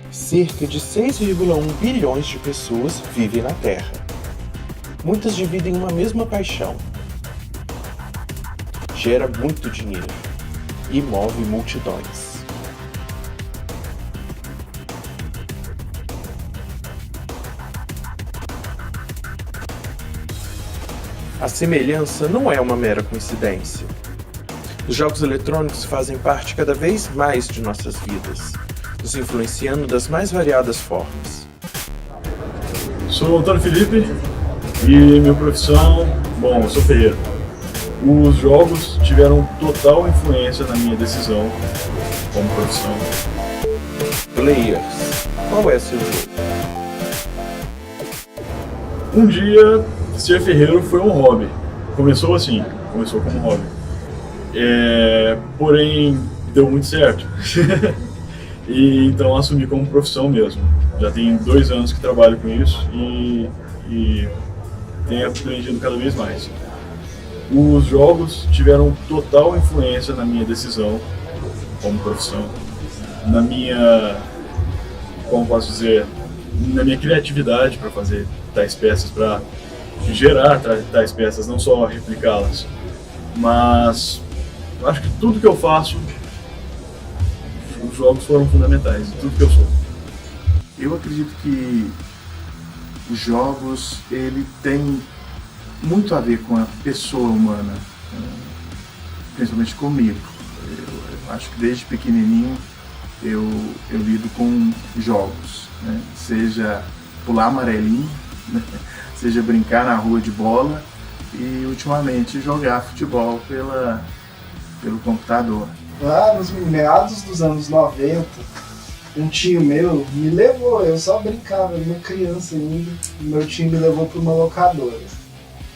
Cerca de 6,1 bilhões de pessoas vivem na Terra. Muitas dividem uma mesma paixão. Gera muito dinheiro e move multidões. A semelhança não é uma mera coincidência. Os jogos eletrônicos fazem parte cada vez mais de nossas vidas, nos influenciando das mais variadas formas. Sou o Antônio Felipe e minha profissão, eu sou ferreiro. Os jogos tiveram total influência na minha decisão como profissão. Players, qual é seu jogo? Um dia, ser ferreiro foi um hobby. Começou como hobby. Porém, deu muito certo. E então assumi como profissão mesmo. Já tem 2 anos que trabalho com isso e tenho aprendido cada vez mais. Os jogos tiveram total influência na minha decisão como profissão, na minha, na minha criatividade para fazer tais peças, para gerar tais peças, não só replicá-las. Mas eu acho que tudo que eu faço, os jogos foram fundamentais, tudo que eu sou. Eu acredito que os jogos, ele tem muito a ver com a pessoa humana, principalmente comigo. Eu acho que desde pequenininho eu lido com jogos, né? Seja pular amarelinho, né? Seja brincar na rua de bola e ultimamente jogar futebol pelo computador. Lá nos meados dos anos 90, um tio meu me levou, eu só brincava, era uma criança ainda, meu tio me levou para uma locadora.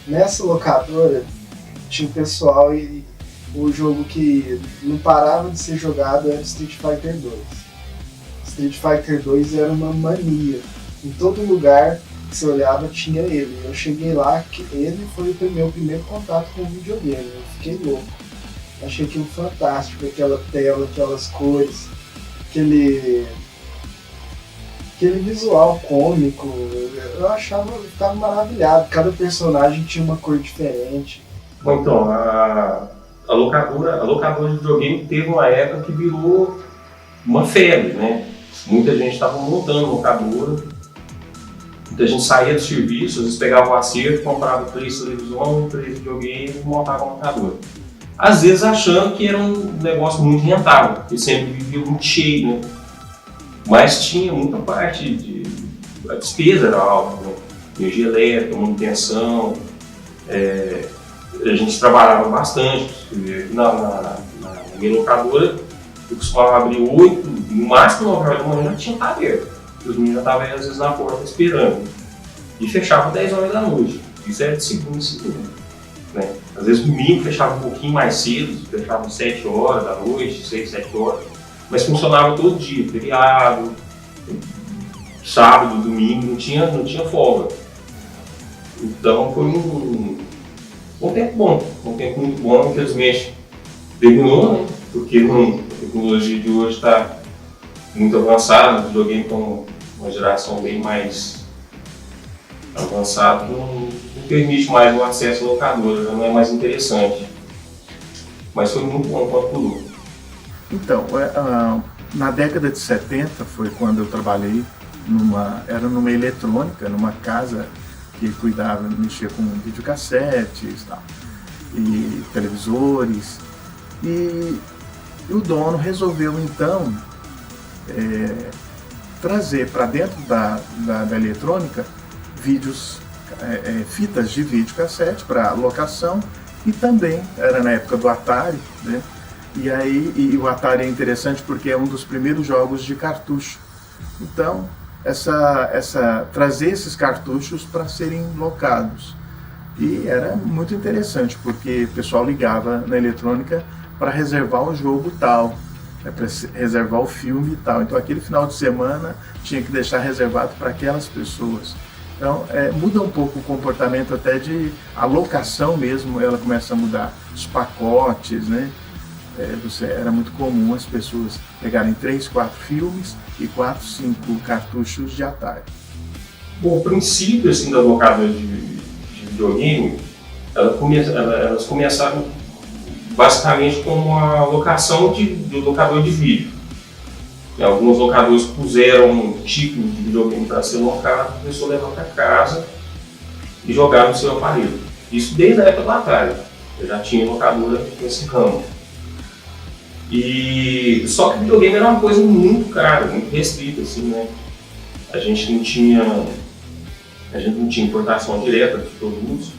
Nessa locadora tinha um pessoal e o jogo que não parava de ser jogado era Street Fighter 2. Street Fighter 2 era uma mania, em todo lugar que você olhava tinha ele. Eu cheguei lá, que ele foi o meu primeiro contato com o videogame, eu fiquei louco. Achei aquilo fantástico, aquela tela, aquelas cores, aquele visual cômico. Eu ficava maravilhado, cada personagem tinha uma cor diferente. Bom, então, a locadora de videogame teve uma época que virou uma febre, né? Muita gente estava montando locadora, muita gente saía do serviço, às vezes pegava o acerto, comprava 3 televisões, 3 videogames e montava uma locadora. Às vezes achando que era um negócio muito rentável, porque sempre vivia muito cheio, né? Mas tinha muita parte a despesa era alta, né? Energia elétrica, manutenção, a gente trabalhava bastante. Na minha locadora, eu costumava abrir 8, no máximo 9 horas da manhã já tinha que estar aberto. Os meninos já estavam às vezes na porta esperando. E fechava 10 horas da noite. Isso era de segunda em segunda, né? Às vezes domingo fechava um pouquinho mais cedo, fechava 7 horas da noite, 6, 7 horas. Mas funcionava todo dia, feriado, sábado, domingo, não tinha folga. Então foi um tempo bom, um tempo muito bom, infelizmente terminou, né? Porque a tecnologia de hoje está muito avançada, o videogame com uma geração bem mais avançada, não permite mais o acesso à locadora, já não é mais interessante. Mas foi muito bom quando pulou. Então, na década de 70 foi quando eu trabalhei era numa eletrônica, numa casa que cuidava, mexia com videocassetes e televisores. E o dono resolveu então trazer para dentro da eletrônica fitas de videocassete para locação, e também era na época do Atari, né? E o Atari é interessante porque é um dos primeiros jogos de cartucho. Então, trazer esses cartuchos para serem locados. E era muito interessante, porque o pessoal ligava na eletrônica para reservar o jogo tal, para reservar o filme tal. Então, aquele final de semana tinha que deixar reservado para aquelas pessoas. Então, muda um pouco o comportamento até de alocação mesmo, ela começa a mudar os pacotes, né? Era muito comum as pessoas pegarem 3, 4 filmes e 4, 5 cartuchos de Atari. Bom, o princípio assim, da locadora de videogame, elas começaram basicamente como a locação do locador de vídeo. Alguns locadores puseram um tipo de videogame para ser locado, a pessoa leva para casa e jogar no seu aparelho. Isso desde a época do Atari. Eu já tinha locadora nesse ramo. Só que o videogame era uma coisa muito cara, muito restrita, assim, né? A gente não tinha importação direta dos produtos.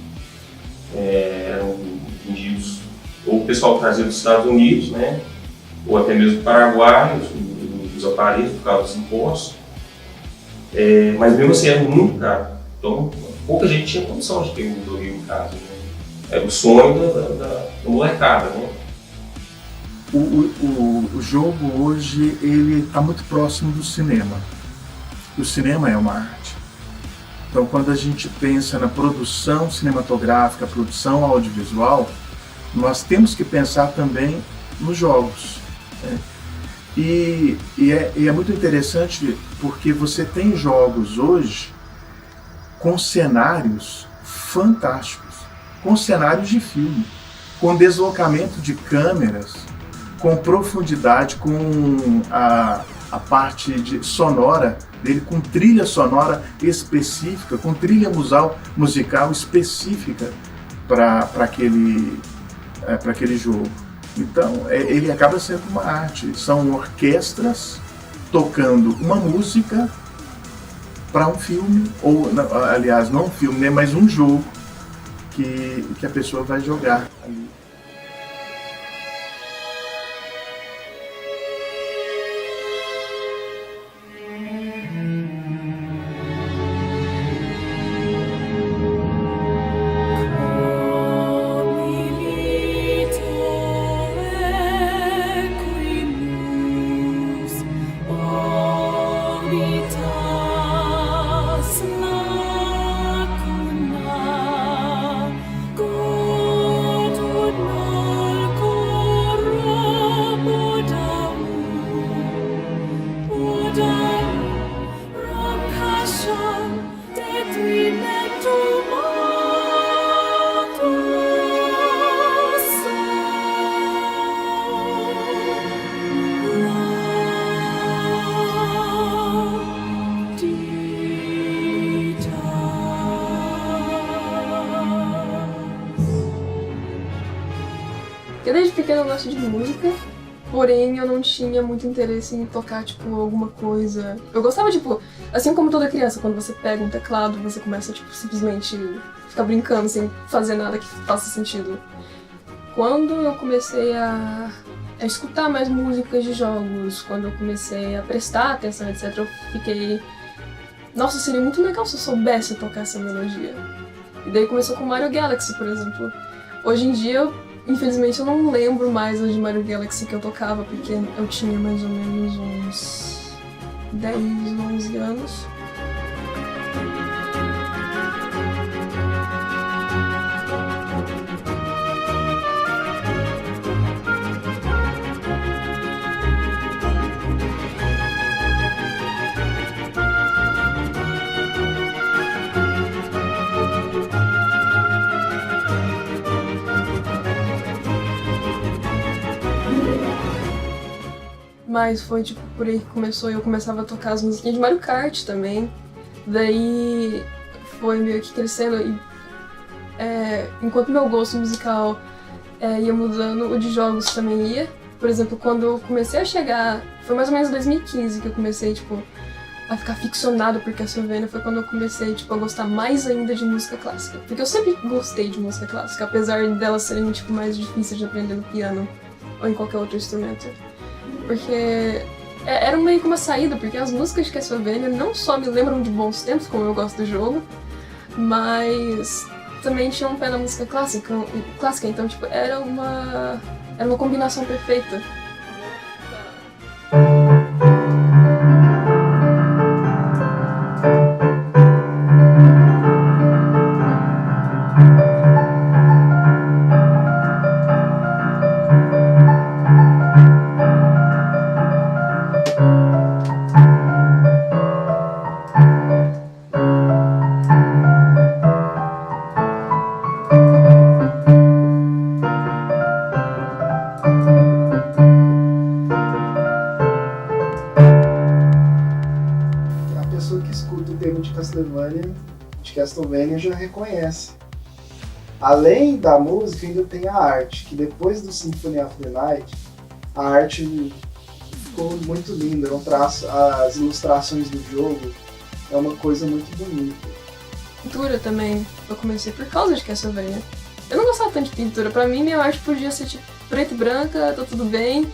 Eram vendidos, ou o pessoal trazia dos Estados Unidos, né? Ou até mesmo do Paraguai, os aparelhos, por causa dos impostos. Mas mesmo assim era muito caro. Então pouca gente tinha condição de ter um videogame em casa, né? Era o sonho da molecada, né? O jogo hoje ele está muito próximo do cinema. O cinema é uma arte. Então, quando a gente pensa na produção cinematográfica, produção audiovisual, nós temos que pensar também nos jogos, né? E é muito interessante porque você tem jogos hoje com cenários fantásticos, com cenários de filme, com deslocamento de câmeras, com profundidade, com a parte sonora dele, com trilha sonora específica, com trilha musical específica para aquele jogo. Então, ele acaba sendo uma arte. São orquestras tocando uma música para um filme, ou, aliás, não um filme, né, mas um jogo que a pessoa vai jogar ali. Eu desde pequena eu gosto de música, porém eu não tinha muito interesse em tocar, tipo, alguma coisa. Eu gostava, tipo, assim como toda criança, quando você pega um teclado, você começa, tipo, simplesmente ficar brincando sem fazer nada que faça sentido. Quando eu comecei a escutar mais músicas de jogos, quando eu comecei a prestar atenção, etc., eu fiquei... Nossa, seria muito legal se eu soubesse tocar essa melodia. E daí começou com Mario Galaxy, por exemplo. Hoje em dia, infelizmente, eu não lembro mais de Mario Galaxy que eu tocava, porque eu tinha mais ou menos uns 10, 11 anos. Mas foi tipo por aí que começou, eu começava a tocar as musiquinhas de Mario Kart também. Daí foi meio que crescendo e enquanto meu gosto musical ia mudando, o de jogos também ia. Por exemplo, quando eu comecei a chegar, foi mais ou menos em 2015 que eu comecei tipo, a ficar ficcionado por Castlevania, foi quando eu comecei tipo, a gostar mais ainda de música clássica. Porque eu sempre gostei de música clássica, apesar delas serem tipo, mais difíceis de aprender no piano ou em qualquer outro instrumento. Porque era meio que uma saída, porque as músicas de Castlevania não só me lembram de bons tempos, como eu gosto do jogo, mas também tinha um pé na música clássica, então tipo, era uma combinação perfeita. tema de Castlevania já reconhece. Além da música, ainda tem a arte, que depois do Symphony of the Night, a arte ficou muito linda, as ilustrações do jogo é uma coisa muito bonita. Pintura também, eu comecei por causa de Castlevania. Eu não gostava tanto de pintura, pra mim minha arte podia ser tipo preta e branca, tá tudo bem.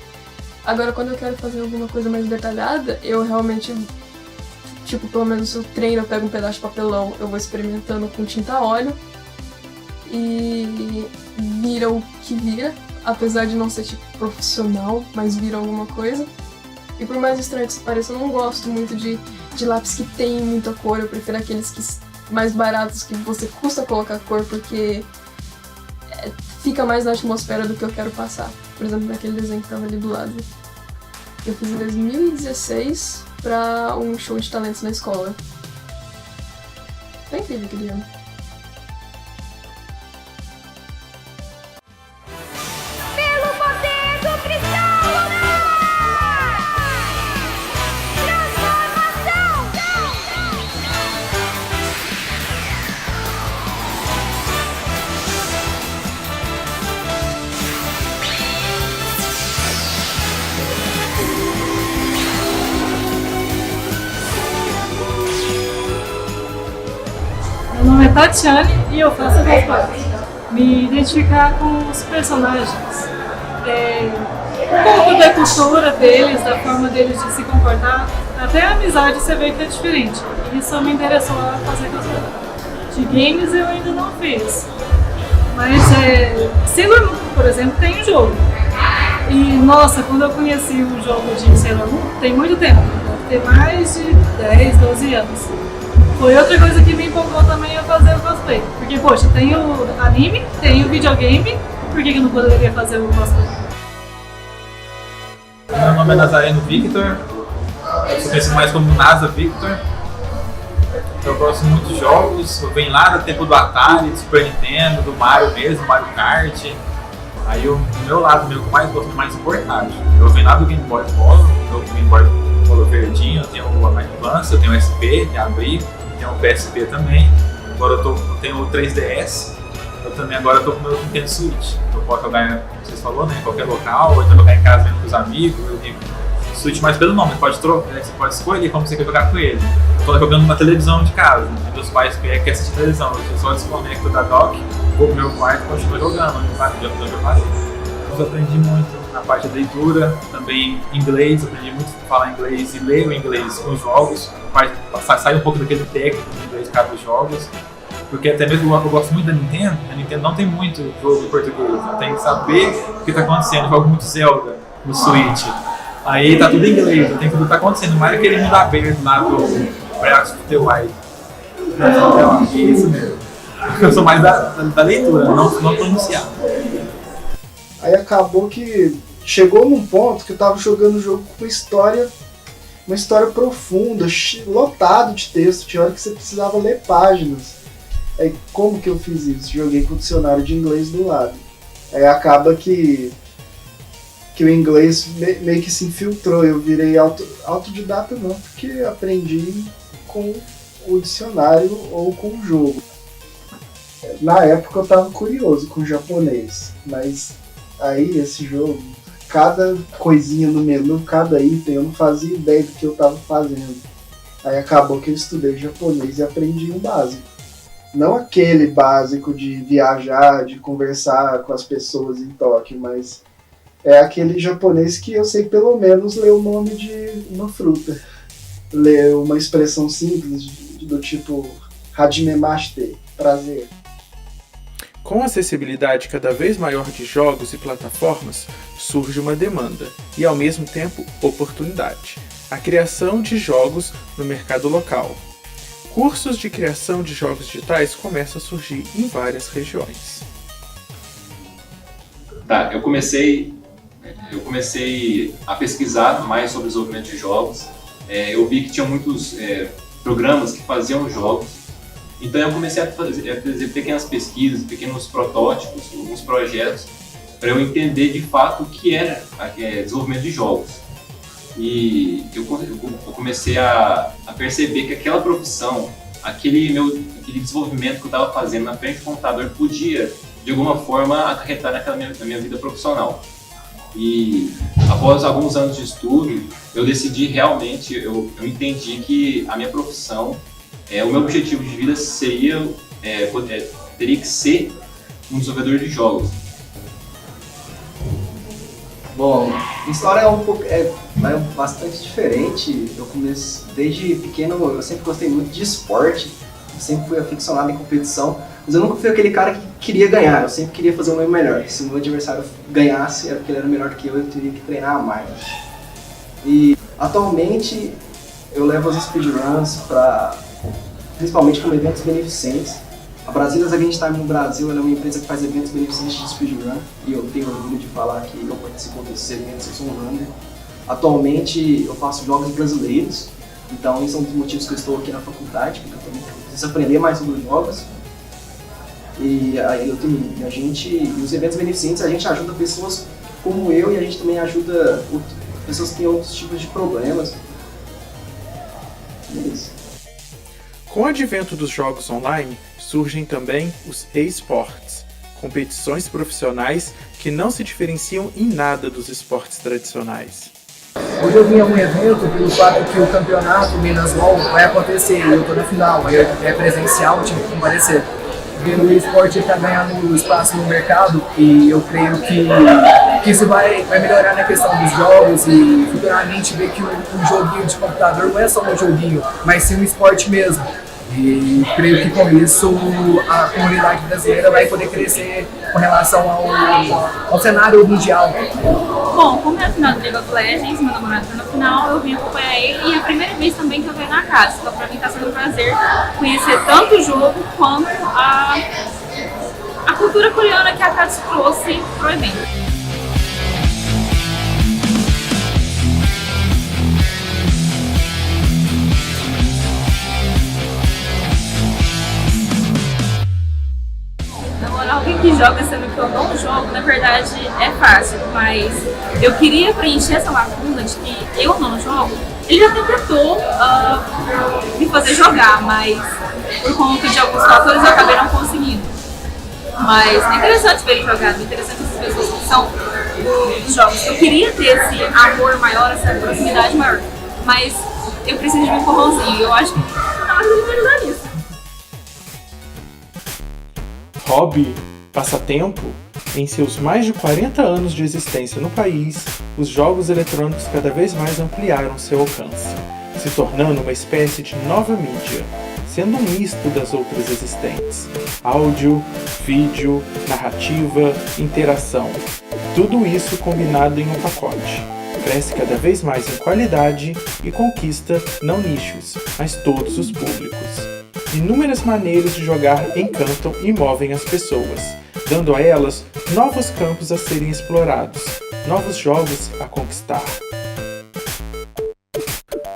Agora quando eu quero fazer alguma coisa mais detalhada, eu realmente, tipo, pelo menos eu treino, eu pego um pedaço de papelão, eu vou experimentando com tinta a óleo e vira o que vira, apesar de não ser tipo profissional, mas vira alguma coisa. E por mais estranho que isso pareça, eu não gosto muito de lápis que tem muita cor, eu prefiro aqueles mais baratos que você custa colocar cor, porque fica mais na atmosfera do que eu quero passar. Por exemplo, naquele desenho que tava ali do lado. Eu fiz em 2016 pra um show de talentos na escola. Foi incrível aquele ano. Pelo poder do cristal lunar! Transformação! Meu nome é Tatiane e eu faço cosplay. Me identificar com os personagens. Um pouco da cultura deles, da forma deles de se comportar, até a amizade você vê que é diferente. E isso me interessou a fazer cosplay. De games eu ainda não fiz. Mas Sailor Moon, por exemplo, tem um jogo. E nossa, quando eu conheci o jogo de Sailor Moon, tem muito tempo, deve ter mais de 10, 12 anos. Foi outra coisa que me empolgou também a fazer o cosplay. Porque, poxa, tem o anime, tem o videogame, por que eu não poderia fazer o cosplay? Meu nome é Nazareno Victor, eu sou conhecido mais como Nasa Victor. Eu gosto muito de jogos, eu venho lá do tempo do Atari, do Super Nintendo, do Mario mesmo, Mario Kart. Aí o meu lado meu que eu mais gosto é mais importado. Eu venho lá do Game Boy Color, meu Game Boy Color verdinho, eu tenho o Advance, eu tenho o SP, de abrir, tenho o PSP também. Agora eu tenho o 3DS, eu também agora estou com o meu Nintendo Switch. Eu posso jogar, como vocês falaram, né, em qualquer local, ou então jogar em casa vendo com os amigos. Eu digo Switch mais pelo nome, você pode escolher como você quer jogar com ele. Eu estou jogando na televisão de casa, e meus pais querem assistir televisão, eu só desconecto da dock, vou pro meu quarto e continuo jogando, onde eu parei. Eu aprendi muito na parte da leitura, também inglês, aprendi muito a falar inglês e ler o inglês com os jogos, sair um pouco daquele técnico do inglês de cada jogos, porque até mesmo eu gosto muito da Nintendo, a Nintendo não tem muito jogo em português, eu tenho que saber o que está acontecendo, eu jogo muito Zelda no Switch, aí tá tudo em inglês, eu tenho que ver o que está acontecendo, mas aquele mundo aberto lá do Breath of the Wild, é isso mesmo, eu sou mais da leitura, não pronunciar. Aí acabou que chegou num ponto que eu tava jogando o jogo com uma história profunda, lotado de texto, tinha hora que você precisava ler páginas. Aí como que eu fiz isso? Joguei com o dicionário de inglês do lado. Aí acaba que o inglês meio que se infiltrou, eu virei autodidata não, porque aprendi com o dicionário ou com o jogo. Na época eu tava curioso com o japonês, mas aí esse jogo, cada coisinha no menu, cada item, eu não fazia ideia do que eu tava fazendo. Aí acabou que eu estudei japonês e aprendi o básico. Não aquele básico de viajar, de conversar com as pessoas em Tóquio, mas é aquele japonês que eu sei pelo menos ler o nome de uma fruta. Ler uma expressão simples do tipo Hajimemashite, prazer. Com a acessibilidade cada vez maior de jogos e plataformas, surge uma demanda e, ao mesmo tempo, oportunidade: a criação de jogos no mercado local. Cursos de criação de jogos digitais começam a surgir em várias regiões. Tá, eu comecei a pesquisar mais sobre desenvolvimento de jogos. Eu vi que tinha muitos programas que faziam jogos. Então eu comecei a fazer pequenas pesquisas, pequenos protótipos, alguns projetos, para eu entender de fato o que era desenvolvimento de jogos. E eu comecei a perceber que aquela profissão, aquele desenvolvimento que eu estava fazendo na frente do computador podia, de alguma forma, acarretar na minha vida profissional. E após alguns anos de estudo, eu decidi realmente, eu entendi que a minha profissão, o meu objetivo de vida teria que ser um desenvolvedor de jogos. Bom, a história é bastante diferente. Eu comecei desde pequeno, eu sempre gostei muito de esporte, eu sempre fui aficionado em competição, mas eu nunca fui aquele cara que queria ganhar, eu sempre queria fazer o meu melhor. Se o meu adversário ganhasse, era porque ele era melhor que eu teria que treinar mais. E atualmente eu levo as speedruns principalmente como eventos beneficentes. A Brasileiras Game Time no Brasil é uma empresa que faz eventos beneficentes de speedrun e eu tenho orgulho de falar que eu participo desses eventos, eu sou um runner. Atualmente eu faço jogos brasileiros, então esse é um dos motivos que eu estou aqui na faculdade, porque eu também preciso aprender mais sobre os jogos. E os eventos beneficentes a gente ajuda pessoas como eu e a gente também ajuda pessoas que têm outros tipos de problemas. É isso. Com o advento dos jogos online, surgem também os eSports, competições profissionais que não se diferenciam em nada dos esportes tradicionais. Hoje eu vim a um evento pelo fato que o campeonato Minas LOL vai acontecer e eu estou na final, aí é presencial, tive que comparecer. O esporte está ganhando espaço no mercado e eu creio que isso vai melhorar na questão dos jogos e futuramente ver que um joguinho de computador não é só um joguinho, mas sim um esporte mesmo. E creio que com isso a comunidade brasileira vai poder crescer com relação ao cenário mundial. Bom, como é a final do League of Legends, meu namorado foi no final, eu vim acompanhar ele e é a primeira vez também que eu venho na casa. Então pra mim está sendo um prazer conhecer tanto o jogo quanto a cultura coreana que a Katsu trouxe pro evento. Alguém que joga sendo que eu não jogo, na verdade é fácil, mas eu queria preencher essa lacuna de que eu não jogo. Ele já tentou me fazer jogar, mas por conta de alguns fatores eu acabei não conseguindo. Mas é interessante ver ele jogar, é interessante essas pessoas que são dos jogos. Eu queria ter esse amor maior, essa proximidade maior, mas eu preciso de um empurrãozinho. Eu acho que ele vai ajudar nisso. Hobby, passatempo, em seus mais de 40 anos de existência no país, os jogos eletrônicos cada vez mais ampliaram seu alcance, se tornando uma espécie de nova mídia, sendo um misto das outras existentes. Áudio, vídeo, narrativa, interação, tudo isso combinado em um pacote. Cresce cada vez mais em qualidade e conquista não nichos, mas todos os públicos. Inúmeras maneiras de jogar encantam e movem as pessoas, dando a elas novos campos a serem explorados, novos jogos a conquistar.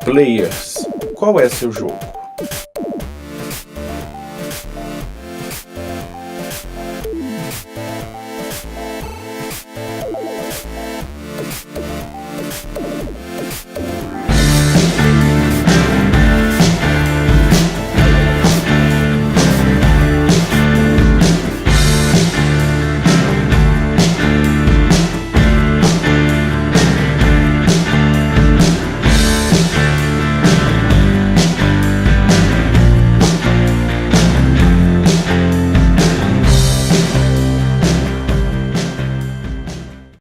Players, qual é seu jogo?